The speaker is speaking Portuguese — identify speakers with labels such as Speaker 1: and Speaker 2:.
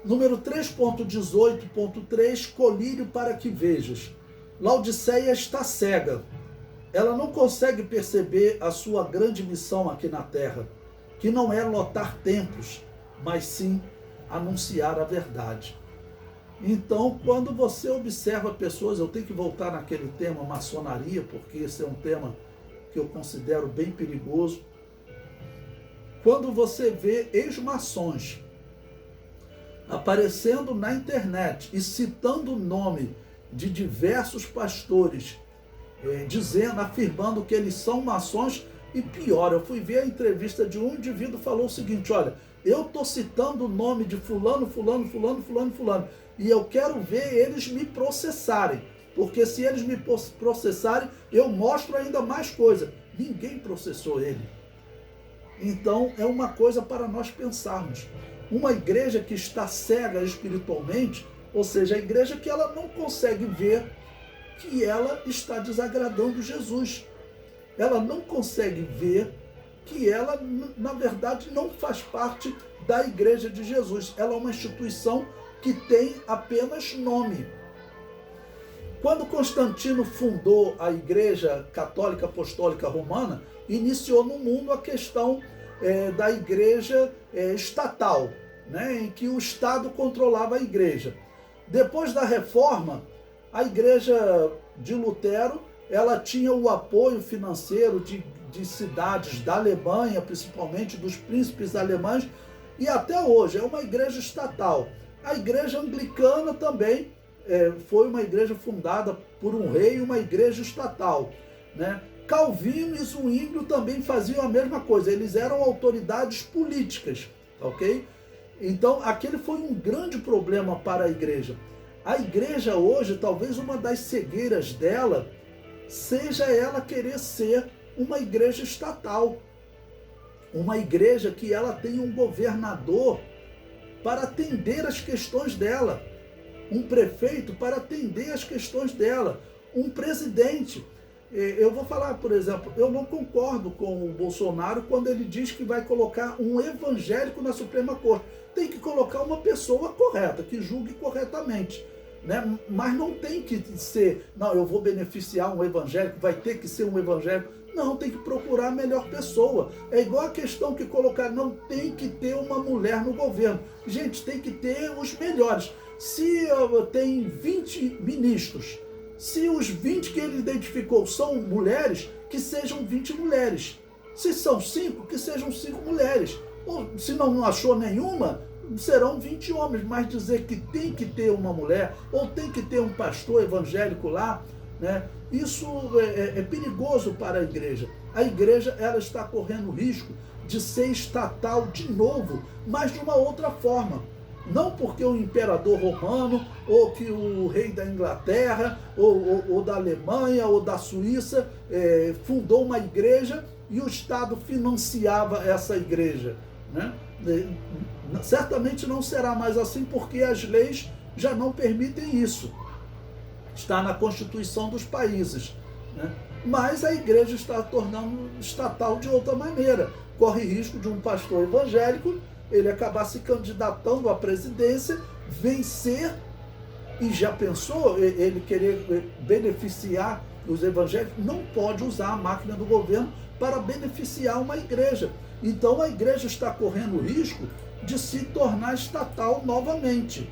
Speaker 1: Número 3.18.3, colírio para que vejas. Laodiceia está cega. Ela não consegue perceber a sua grande missão aqui na terra, que não é lotar templos, mas sim anunciar a verdade. Então, quando você observa pessoas, eu tenho que voltar naquele tema maçonaria, porque esse é um tema que eu considero bem perigoso. Quando você vê ex-maçons aparecendo na internet e citando o nome de diversos pastores, afirmando que eles são maçons, e pior, eu fui ver a entrevista de um indivíduo, falou o seguinte: olha, eu estou citando o nome de fulano, fulano, fulano, fulano, fulano, e eu quero ver eles me processarem, porque se eles me processarem, eu mostro ainda mais coisa. Ninguém processou ele. Então, é uma coisa para nós pensarmos. Uma igreja que está cega espiritualmente, ou seja, a igreja que ela não consegue ver que ela está desagradando Jesus. Ela não consegue ver que ela, na verdade, não faz parte da igreja de Jesus. Ela é uma instituição que tem apenas nome. Quando Constantino fundou a Igreja Católica Apostólica Romana, iniciou no mundo a questão da igreja estatal, né, em que o Estado controlava a igreja. Depois da Reforma, a igreja de Lutero, ela tinha o apoio financeiro de cidades da Alemanha, principalmente dos príncipes alemães, e até hoje é uma igreja estatal. A igreja anglicana também foi uma igreja fundada por um rei, uma igreja estatal, né? Calvino e Zwinglio também faziam a mesma coisa, eles eram autoridades políticas, ok? Então, aquele foi um grande problema para a igreja. A igreja hoje, talvez uma das cegueiras dela, seja ela querer ser uma igreja estatal. Uma igreja que ela tem um governador para atender as questões dela. Um prefeito para atender as questões dela. Um presidente. Eu vou falar, por exemplo, eu não concordo com o Bolsonaro quando ele diz que vai colocar um evangélico na Suprema Corte. Tem que colocar uma pessoa correta, que julgue corretamente, né? Mas não tem que ser, não, eu vou beneficiar um evangélico, vai ter que ser um evangélico. Não, tem que procurar a melhor pessoa. É igual a questão que colocar, não tem que ter uma mulher no governo. Gente, tem que ter os melhores. Se tem 20 ministros, se os 20 que ele identificou são mulheres, que sejam 20 mulheres. Se são 5, que sejam 5 mulheres. Ou se não achou nenhuma, serão 20 homens. Mas dizer que tem que ter uma mulher, ou tem que ter um pastor evangélico lá, né? Isso é perigoso para a igreja. A igreja, ela está correndo risco de ser estatal de novo, mas de uma outra forma. Não porque o imperador romano, ou que o rei da Inglaterra, ou da Alemanha, ou da Suíça, fundou uma igreja e o Estado financiava essa igreja, né? Certamente não será mais assim, porque as leis já não permitem isso. Está na Constituição dos países, né? Mas a igreja está tornando estatal de outra maneira. Corre risco de um pastor evangélico ele acabar se candidatando à presidência, vencer, e já pensou ele querer beneficiar os evangélicos? Não pode usar a máquina do governo para beneficiar uma igreja. Então a igreja está correndo o risco de se tornar estatal novamente.